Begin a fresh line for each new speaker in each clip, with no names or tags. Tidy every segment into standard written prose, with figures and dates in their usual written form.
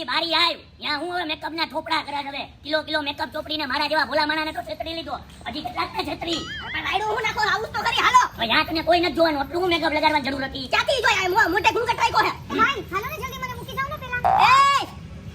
ઈ બારી આવ ત્યાં હું હવે મેકઅપ ના થોપડા કરા હવે કિલો મેકઅપ ચોપડીને મારા જેવા ભોલા માણાને તો છેતરી લીધો હજી કેટલાક ને છેતરી
પણ વાયડો હું નાખો આવું તો કરી હાલો
યા તને કોઈ નથી જોવાનું એટલું મેકઅપ લગાડવાની જરૂર હતી
ચાતી જોય આ મોઢે ઘૂંઘટ રાખ્યો હે ભાઈ હાલો ને જલ્દી મને મૂકી જાવ ને પેલા એ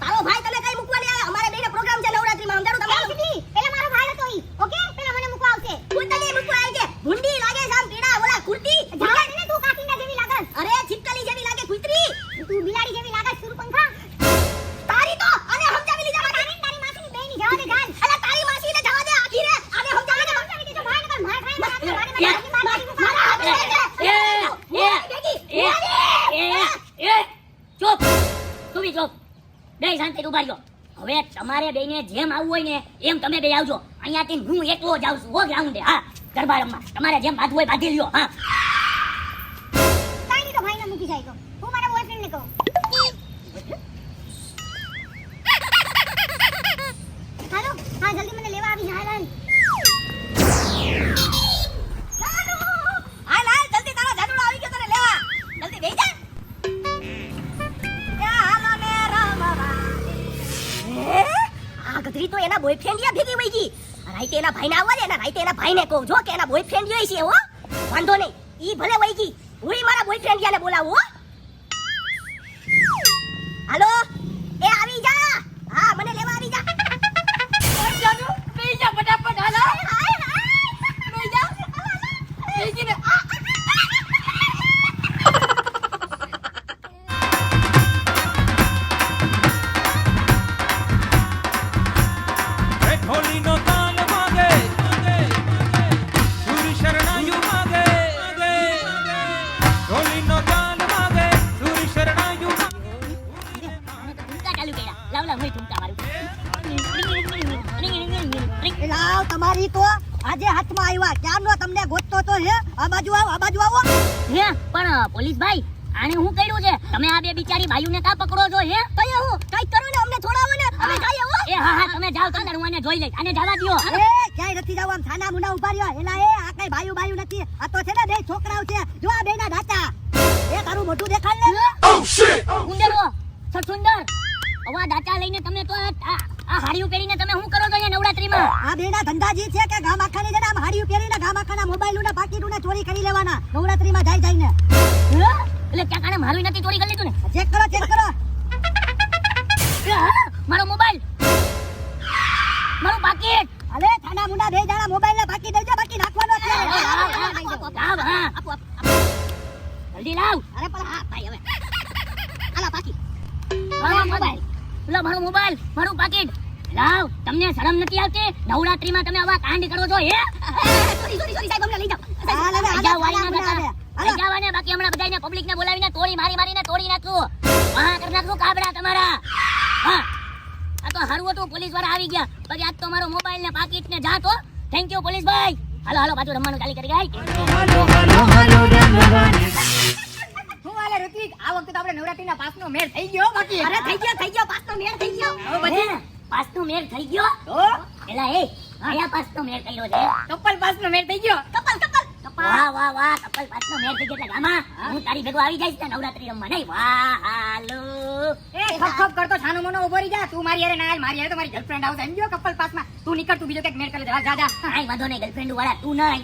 તારો ભાઈ તને કઈ મૂકવા લે અમારે બેનો પ્રોગ્રામ છે નવરાત્રીમાં સમજાડું તમે પેલા મારો ભાઈ હતો ઈ ઓકે પેલા મને મૂકવા આવશે હું તને મૂકવા આવી છે ભૂંડી લાગે છે આમ પીડા ઓલા કુર્તી જાણે ને તું કાકીના જેવી લાગસ અરે છીપકલી જેવી લાગે કુતરી તું બિલાડી જેવી લાગસ સુરપંખા તારી તો અને સમજાવી લીધા તારી માસીની બેની જવા દે ગાલ અલા તારી માસીને જવા દે આખી રે આને સમજાવી દેજો ભાઈ નકર માર ખાઈ
ચૂપ તું બી ચૂપ બે શાંતિ ઉભા રહ્યો હવે તમારે બેને જેમ આવવું હોય ને એમ તમે બે આવજો અહીંયાથી હું એકલો જાઉં છું હો ગ્રાઉન્ડે હા ગરબા રમવા તમારે જેમ બાંધવું હોય બાંધી લ્યો હા
કાઈ નહીં તો ભાઈને મૂકી જાય તો હું મારા બોયફ્રેન્ડ ને કહું હાલો હા જલ્દી મને લેવા આવી હાલ હાલ હાલ જલ્દી તારો જાડુડો આવી ગયો તને લેવા જલ્દી બેહી જા આ ગધરી તો એના બોયફ્રેન્ડ યા ભેગી વઈ ગઈ રાઈતે એના ભાઈને આવવા દે ને રાઈતે એના ભાઈને કહું જો કે એના બોયફ્રેન્ડ જોઈ છે હો વાંધો નહીં ઈ ભલે વઈ ગઈ હું મારા બોયફ્રેન્ડ યાને બોલાવું હો હાલો એ આવી જા હા મને લેવા આવી જા જાનુ બેહી જા ફટાફટ હાલ બેહી જા બેહી જા તમારી તો આજે હાથમાં આવ્યા ક્યારનો તમને ગોતતો તો હે આ બાજુ આવો
હે પણ પોલીસ ભાઈ આને હું કર્યું છે તમે આ બે બિચારી ભાઈઓને કા પકડો છો હે
કઈ હું કઈ કરો ને અમને છોડાવો ને અમે જઈએ હો
એ હા તમે જાવ તમે હું આને જોઈ લઈશ આને જવા દયો
એ ક્યાંય નથી જાવ આમ થાના મુના ઉભા રહ્યો એલા એ આ કઈ ભાઈઓ નથી આ તો છે ને બે છોકરાઓ છે જો આ બેના દાતા એ તારું મોઢું દેખાડ ને
ઓ શિટ સુંદરો સુંદર અવા દાતા લઈને તમે તો આ હાડીઓ પહેરીને તમે શું કરો છો અહીંયા નવરાત્રીમાં
આ બેના ધંધાજી છે કે ગામ આખાને છે ને આમ હાડીઓ પહેરીને ગામ આખાના મોબાઈલના પાકીટોને ચોરી કરી લેવાના નવરાત્રીમાં જઈને
એટલે ક્યાં કાણે મારું નથી ચોરી કરી લીધું ને
ચેક કરો
મારો મોબાઈલ મારું પાકીટ
અલે થાના મુના બે જણા મોબાઈલના પાકી દેજો બાકી નાખવાનો છે
જલ્દી લાવ
અરે પણ હા ભાઈ હવે આલા પાકી
મોબાઈલ લો મારો મોબાઈલ મારું પાકીટ લાવ તમને શરમ નથી આવતી નવરાત્રીમાં તમે આવા કાંડ કરો છો હે
સોરી સાહેબ અમને લઈ જાઓ
જાવાને બાકી હમણાં બધાને પબ્લિક ને બોલાવીને તોડી મારીને તોડી નાખું વાહ કરી નાખું કાબડા તમારા હા આ તો હારું હતું પોલીસ વાળા આવી ગયા બાકી આજ તો મારો મોબાઈલ ને પાકીટ ને જા તો થેન્ક યુ પોલીસ ભાઈ હાલો પાછું રમવાનું ચાલી કરી ગઈ
હું આલે ઋત્વિક આ વખતે તો આપણે નવરાત્રીના પાસનો મેળ થઈ ગયો બાકી અરે થઈ ગયો પાસનો મેળ થઈ ગયો
હવે પછી પાસનો મેળ થઈ ગયો તો એલા એ આયા પાસનો મેળ કર્યો છે
કપલ પાસનો મેળ થઈ ગયો કપલ
વાહ કપલ પાસનો મેળ થઈ ગયો એટલે ગામા હું તારી ભેગો આવી જઈશ ને નવરાત્રી રમવા નહીં વાહ હાલો
એ ખપ કરતો છાનો મનો ઉભો રહી જા તું મારી યારે ના મારી યારે તો મારી ગર્લફ્રેન્ડ આવશે સમજ્યો કપલ પાસમાં તું નીકળ તું બીજો કઈક મેળ કરી દે જા
કાઈ વાંધો નહીં ગર્લફ્રેન્ડ વાળા તું નહીં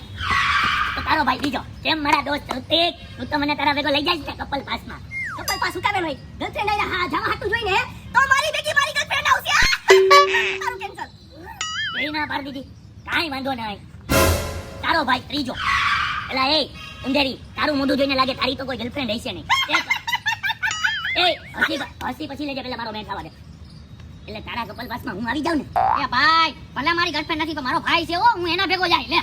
તો તારો ભાઈ બીજો કેમ મારા દોસ્ત ઋતિક તું તો મને તારા ભેગો લઈ જાય છે કપલ પાસમાં
કપલ પાસ ઉકાવે નહીં ગર્લફ્રેન્ડ આઈને હા જવા હાટું જોઈને તો મારી ભેગી મારી ગર્લફ્રેન્ડ આવશે તારું કેન્સલ
એઈ ના પાડી દીધી કાઈ વાંધો નહીં તારો ભાઈ ત્રીજો એલા એ ઉંદેરી તારું મોઢું જોઈને લાગે તારી તો કોઈ ગર્લફ્રેન્ડ હશે નહીં એ હસી પછી લેજે પેલા મારો મેં ખાવા દે એટલે તારા કપલ પાસમાં હું આવી જાઉં ને એ ભાઈ ભલે મારી ગર્લફ્રેન્ડ નથી તો મારો ભાઈ છે હું એના ભેગો જાય લે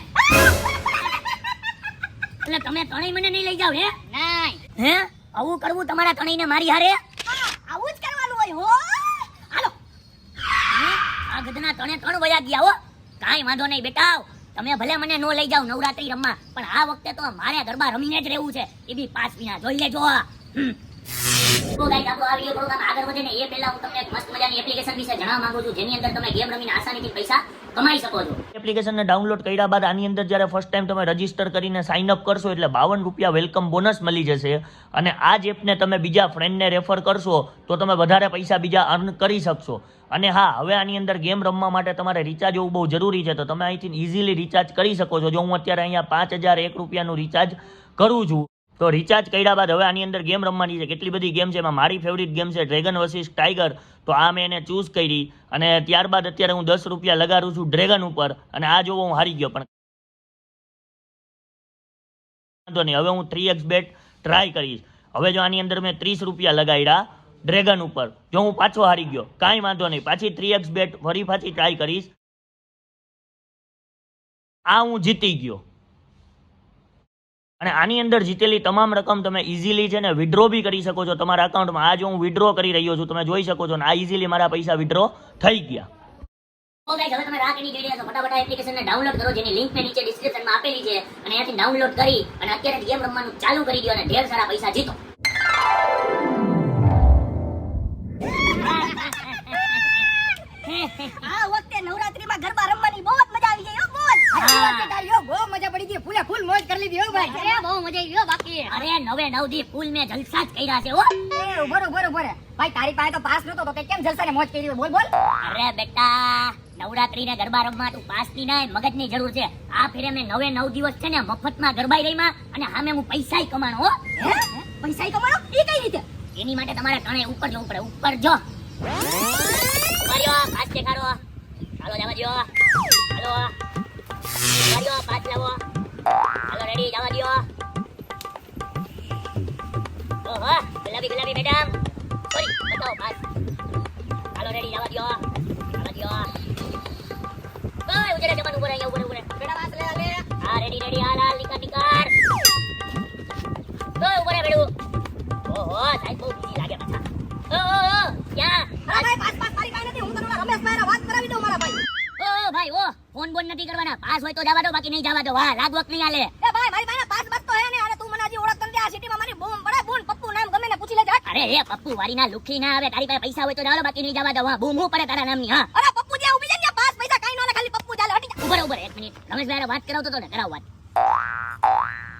એટલે તમે ત્રણેય મને નહીં લઈ જાવ હે નહીં હે આવું કરવું તમારા ત્રણેયને મારી હારે
આવું જ કરવાનું હોય હો હાલો
આ ગધના ત્રણ વયા ગયા હો કાઈ વાંધો નહીં બેટા તમે ભલે મને નો લઈ જાવ નવરાત્રી રમવા પણ આ વખતે તો મારે ગરબા રમીને જ રહેવું છે એ બી 5 વિના જોઈ લેજો તો ગાઈસ આપણો આ વિડીયો થોડુંક આમ આગળ વધે ને એ પહેલા હું તમને એક મસ્ત મજાની એપ્લિકેશન વિશે જણાવવા માંગુ છું, જેની અંદર તમે ગેમ રમીને આસાનીથી પૈસા કમાઈ શકો છો.
એપ્લિકેશનને ડાઉનલોડ કર્યા બાદ આની અંદર જ્યારે ફર્સ્ટ ટાઈમ તમે રજીસ્ટર કરીને સાઇન અપ કરશો એટલે 52 રૂપિયા વેલકમ બોનસ મળી જશે. અને આ જ એપને તમે બીજા ફ્રેન્ડને રેફર કરશો તો તમે વધારે પૈસા બીજા અર્ન કરી શકશો. અને હા, હવે આની અંદર ગેમ રમવા માટે તમારે રિચાર્જ હોવું બહુ જરૂરી છે, તો તમે અહીંથી ઇઝીલી રિચાર્જ કરી શકો છો. જો હું અત્યારે અહીંયા 5001 રૂપિયાનું રિચાર્જ કરું છું, તો રિચાર્જ કર્યા બાદ હવે આની અંદર ગેમ રમવાની છે. કેટલી બધી ગેમ છે, એમાં મારી ફેવરિટ ગેમ છે ડ્રેગન વર્સિસ ટાઈગર. તો આ મેં એને ચૂઝ કરી અને ત્યારબાદ અત્યારે હું 10 રૂપિયા લગાડું છું ડ્રેગન ઉપર, અને આ જોવો હું હારી ગયો. પણ વાંધો નહીં, હવે હું 3x બેટ ટ્રાય કરીશ. હવે જો આની અંદર મેં 30 રૂપિયા લગાડ્યા ડ્રેગન ઉપર, જો હું પાછો હારી ગયો, કાંઈ વાંધો નહીં, પાછી 3x બેટ ફરી પાછી ટ્રાય કરીશ. આ હું જીતી ગયો. અને આની અંદર જીતેલી તમામ રકમ તમે ઇઝીલી છે ને વિડ્રો બી કરી શકો છો તમારા અકાઉન્ટમાં. આ જો હું વિડ્રો કરી રહ્યો છું, તમે જોઈ શકો છો ને આ ઇઝીલી મારા પૈસા વિડ્રો થઈ ગયા.
તો ગાઈસ, હવે તમે રાહ કેની જોઈ રહ્યા છો? ફટાફટ આ એપ્લિકેશનને ડાઉનલોડ કરો, જેની લિંક મેં નીચે ડિસ્ક્રિપ્શનમાં આપેલી છે, અને અહીંયાથી ડાઉનલોડ કરી અને અત્યારે ગેમ રમવાનું ચાલુ કરી દો અને ઢેર સારા પૈસા જીતો.
આ વખતે નવરાત્રીમાં ગરબા રમવાની બહુ જ મજા આવી ગઈ હો, બહુ જ. બહુ મજા પડી ગઈ, ફૂલ મોજ કરી લીધી હો ભાઈ.
અરે બહુ મજા આવી ગયો. બાકી અરે 9 દી ફૂલ મેં જલસા જ કર્યા છે હો.
ઉભો ભાઈ, તારી પાસે તો પાસ નતો તો તે કેમ જલસાને મોજ કરી? બોલ.
અરે બેટા, નવરાત્રીને ગરબા રમવા તું પાસની ના મગજની જરૂર છે. આ ફેરે મેં 9 દિવસ છે ને મફતમાં ગરબાઈ રહીમાં, અને સામે હું પૈસાય કમાણો હો.
પૈસા કમાણો એ કઈ રીતે?
એની માટે તમારે ઘણે ઉપર જવું પડે. ઉપર જો ઉભાર્યો, પાસ દેખાડો. હાલો જવા દો. હાલો ઉભાર્યો, પાસ લાવો. હાલો રેડી, જવા દો. ઓહો, ગુલાબી મેડમ, સોરી, બતાવો પાસ. હાલો રેડી, જવા દો. ઓય ઉજરે જમન ઉપર અહીંયા ઉપર
બેટા પાસ લે.
હા રેડી, હાલ નિકાર. ઓય ઉપર બેડું. ઓહો, સાહેબ બહુ બીજી લાગે પાછા. ઓ ક્યાં?
હા ભાઈ, પાસ તારી પાસે નથી. હું તને રમેશ ભાઈને વાત કરાવી દઉં મારા ભાઈ.
ઓ ભાઈ, ફોન બોન નથી કરવાના. પાસ હોય તો જવા દો, બાકી નહીં જવા દો. વાહ, લાગવક નહીં આલે.
એ ભાઈ, મારી પાસે પાસ બસ તો હે ને. અને તું મને હજી ઓળખતો નથી. આ સિટીમાં મારી બૂમ પડે. બૂન પપ્પુ નામ ગમે ને પૂછી લેજે.
અરે એ પપ્પુ વાળી ના લુખી ના આવે. તારી પાસે પૈસા હોય તો જવા દો, બાકી નહીં જવા દો. વાહ, બૂમ પડે તારા નામની. હા
અરે પપ્પુ જે ઊભી છે ને, પાસ પૈસા કાઈ ન લે, ખાલી પપ્પુ ચાલે. હટી જા.
ઉપર એક મિનિટ. રમેશભાઈ વાત કરાવતો તો ને, કરાવ વાત.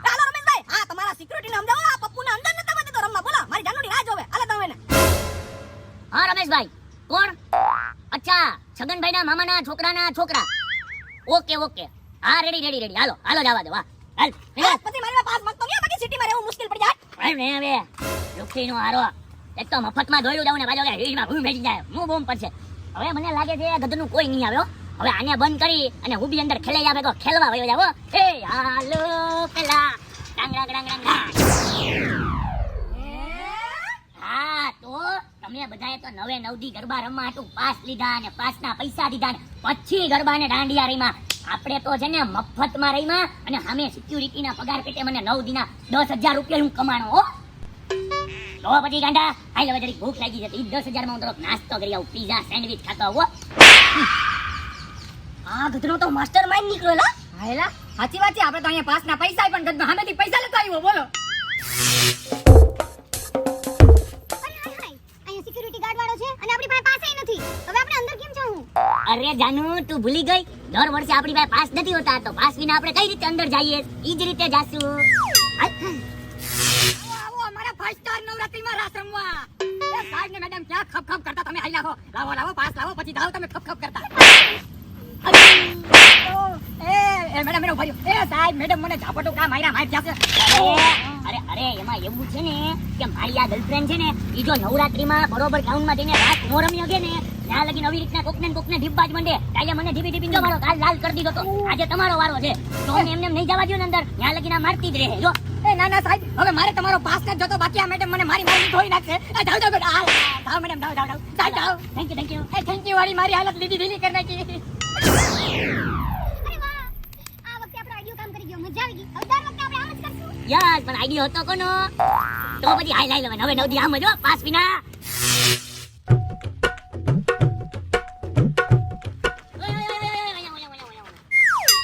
હાલો રમેશભાઈ, હા તમારા સિક્યુરિટીને સમજાવો. આ પપ્પુને અંદર નતા મતે તો રમવા. બોલો, મારી જાનુની રાહ જોવે. હાલે તમે ને.
હા રમેશભાઈ, કોણ? અચ્છા, છગનભાઈના મામાના છોકરાના છોકરા. ઓકે. હા રેડી. હાલો જવા દો. વાહ, હાલ.
પછી મારી પાસ માંગતો નહીં, બાકી સિટીમાં રહેવું મુશ્કેલ પડી જાય.
ને હવે લુખીનો હારો. એક તો મફતમાં જોયું જાવ ને પાછો કે હીડમાં ભૂમ બેસી જાય. હું બૂમ પડશે. હવે મને લાગે છે આ ગધનું કોઈ નહીં આવ્યો. હવે આને બંધ કરી અને હું બી અંદર ખેલાઈ આવે તો ખેલવા વયો જાવ. એ હાલો પેલા ડાંગ. હા, તો તમે બધાએ તો 9 દી ગરબા રમવા હાટું પાસ લીધા અને પાસના પૈસા દીધા ને પછી ગરબાને દાંડિયા રહીમાં. આપણે તો છે ને મફતમાં રહીમાં, અને સામે સિક્યુરિટીના પગાર પેટે મને 9 દીના 10,000 રૂપિયા હું કમાણો હો. તો પછી ગાંડા, હાલ હવે જરી ભૂખ લાગી જતી. 10,000 માં હું થોડોક નાસ્તો કરી આવું, પીઝા સેન્ડવિચ ખાતો આવું.
આ ગધનો તો માસ્ટર માઇન્ડ નીકળ્યો. હાયલા સાચી વાત છે. આપણે તો અહીંયા પાસના પૈસા પણ ગધનો સામેથી પૈસા લેતો આવ્યો. બોલો. અહીંયા સિક્યુરિટી ગાર્ડ વાળો છે અને આપણી પાસે પાસ નથી. હવે આપણે અંદર કેમ જાવું?
અરે જાનુ, તું ભૂલી ગઈ? દર વર્ષે આપણી પાસે પાસ નથી હોતા, તો પાસ વિના આપણે કઈ રીતે અંદર જઈએ? ઈ જ રીતે જાશું.
આવો અમારા 5 સ્ટાર નવરાત્રીમાં રાસ રમવા. એ સાહેબ ને મેડમ ક્યાં ખપ કરતા તમે? હાઈ લાવો પાસ લાવો, પછી જાઓ તમે ખપ કરતા. એ મેડમ ભર્યો. એ સાહેબ મેડમ મને ઝાપટો કા માર્યા માર જશે.
અરે એમાં એવું છે ને કે મારી આ ગર્લફ્રેન્ડ છે ને, ઈ જો નવરાત્રીમાં બરોબર ગ્રાઉન્ડમાં જઈને રાત નો રમી હગે ને, ત્યાં લગી નવી રીતના કોકને ઢીબા જ મંડે. કાલે મને ઢીબી જો મારો ગાલ લાલ કરી દીધો તો. આજે તમારો વારો છે, તો અમને એમને નહીં જવા દો ને અંદર. ત્યાં લગી ના મારતી જ રહે. જો
એ ના સાહેબ, હવે મારે તમારો પાસ ન જોતો. બાકી આ મેડમ મને મારી ધોઈ નાખશે. જાઓ બેટા. જાઓ મેડમ, જાઓ.
Thank you.
થેન્ક યુ વાળી મારી હાલત લીધી ઢીલી કરી નાખી.
યસ, પણ આઈડિયો હતો કોનો? તો પછી હાઈ લાઈ લેવા. 9 દી આમ જ પાસ વિના.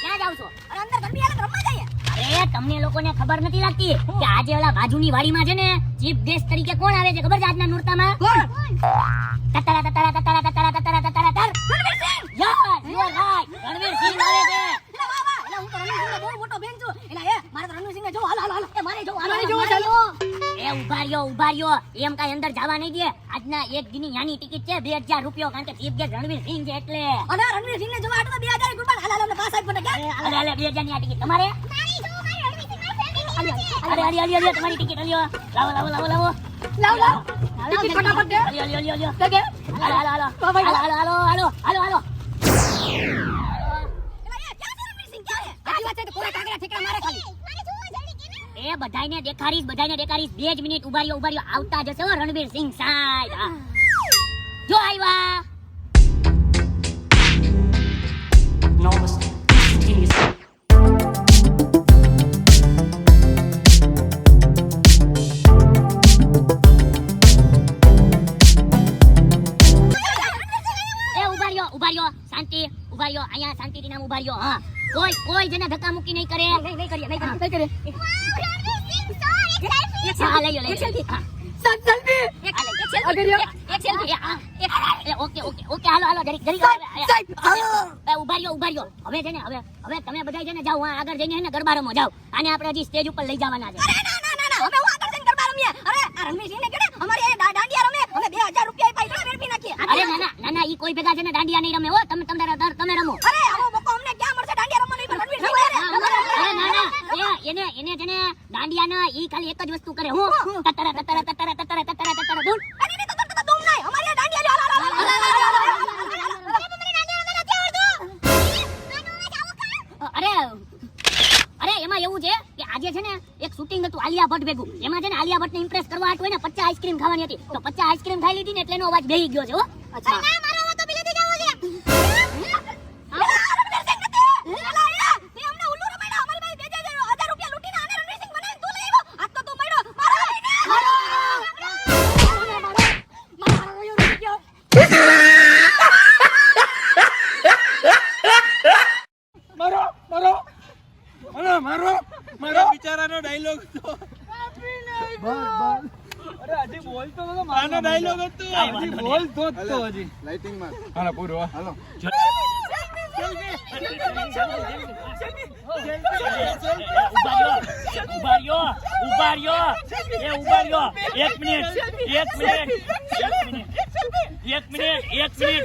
ક્યાં જાવ છો?
અંદર ગરબી હાલત રમવા જઈએ.
અરે તમને લોકો લોકોને ખબર નથી લાગતી કે આજે ઓલા બાજુની વાડીમાં છે ને ચીફ ગેસ્ટ તરીકે કોણ આવે છે ખબર છે આજના નોરતામાં?
કોણ?
તતરા તતરા તતરા તતરા તતરા તતરા તર Ranveer Singh. Yes you are right, Ranveer Singh આવે છે.
એટલે વાહ વાહ, એટલે હું તો રણવીર સિંહનો બહુ મોટો ફેન છું. એટલે મારે તો રણવીર સિંહને જોવો. હાલો હાલો, મારે જોવો.
એ ઉભા રહ્યો, એમ કાંઈ અંદર જવા નહીં દે. આજના એક દિની યાની ટિકિટ છે 2000 રૂપિયા, કારણ કે ચીફ ગેસ્ટ રણવીર સિંહ છે એટલે.
અને રણવીર સિંહને જોવા આટલા 2000 ગુરબાન. હાલ હાલ, અમને પાસ આપી પડે.
અરે 2000 ની આ ટિકિટ તમારે? અરે તમારી ટિકિટ લ્યો. લાવો.
લાવ ટિકિટ ફટાફટ દે.
લ્યો.
દે કે.
હાલો.
એટલે એ ક્યાં છે રણવીર સિંહ? ક્યાં છે? આટલી વાત છે તો પૂરા કાંકરા ઠેકડા મારે ખાલી.
એ બધાયને દેખાડીશ 2 જ મિનિટ ઉભા રહ્યો. આવતા જશે હો રણવીર સિંહ સાહેબ. હા. જો આવ્યા. ઉભા રહ્યો શાંતિ. ઉભા રહ્યો અહીંયા શાંતિથી નામ ઉભા રહ્યો. હા, કોઈ જેને ધક્કા મુક્કી નહીં કરે.
નહીં કરીએ.
હા, લઈ લો. હા.
સેલ્ફી.
એક selfie. હા. ઓકે, હાલો જરીક ઉભા રહ્યો. હવે છે ને હવે તમે બધા છે ને જાઓ આગળ જઈને ને ગરબા રમો જાઓ. આને આપણે હજી સ્ટેજ ઉપર લઈ જવાના છે.
અરે ના, હવે હું આગળ જઈને ગરબા રમીએ. અરે આ રણવીર સિંહને કેડે અમારે એ દાંડિયા રમે. અમે 2000 રૂપિયા પૈસા વેરપી નાખીએ.
અરે ના ઈ કોઈ ભેગા છે ને દાંડિયા નહીં રમે હો. તમે રમો.
અરે આવો મોકો અમને ક્યાં મળશે દાંડિયા રમવાનો? ઈ રણવીર સિંહ
અરે ના એને છે ને દાંડિયા ના ઈ ખાલી એક જ વસ્તુ કરે. હું તતરા દૂર.
અરે નહીં તો દુમ નહીં. અમારે આ દાંડિયા
અરે એમાં એવું છે કે આજે છે ને એક શૂટિંગ હતું આલિયા ભટ્ટ ભેગું. એમાં છે ને આલિયા ભટ્ટ ને ઇમ્પ્રેસ કરવા હાટુ ને 50 આઈસ્ક્રીમ ખાવાની હતી. તો 50 આઈસ્ક્રીમ ખાઈ લીધી ને એટલે એનો અવાજ બેહી ગયો છે હો.
અચ્છા ના, મારો અવાજ તો પેલેથી જ આવો છે. રણવીર સિંહ નથી. તે અમને ઉલ્લુ રમાડ્યા. અમારી પાસે 2000 રૂપિયા લૂંટીને આને રણવીર સિંહ બનાવીને તું લઈ આવ્યો. આજ તો તું મળ્યો. મારો
મારો બિચારાનો ડાયલોગ હતો. અરે હજી બોલતો નતો. મારો ડાયલોગ હતો. હજી બોલતો જ તો હજી. લાઇટિંગ માં. હાલો પૂરો. હાલો.
ઉભા રહ્યો. એક મિનિટ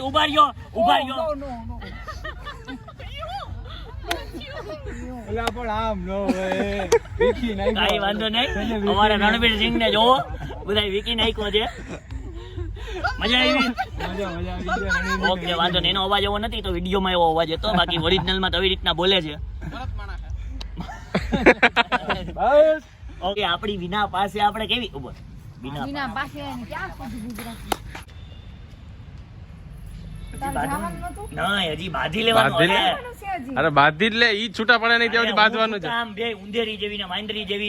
ઉભા રહ્યો.
ઓલા પણ આમ નો હોય. વીખી નાખ્યો.
કાંઈ વાંધો નહીં. અમારા રણવીર સિંહ ને જોવો બધા વીકી નાખ્યો છે. મજા આવી.
મજા
ઓકે, વાંધો નહીં. એનો અવાજ એવો નથી તો વિડીયોમાં એવો અવાજ હતો. બાકી ઓરિજિનલમાં તો આવી રીતના બોલે છે.
બસ.
ઓકે, આપણી વિના પાસે આપણે કેવી ઉભો વિના
પાસે ક્યાં સુધી ગુજરાતી?
ના હજી બાંધી લેવાનું
બાંધી
હવે.
અરે બાંધી જ લે. ઈ છૂટા પડે નહીં ત્યાં સુધી બાંધવાનું છે.
આમ બે ઉંદેરી જેવી ને માંદરી જેવી ને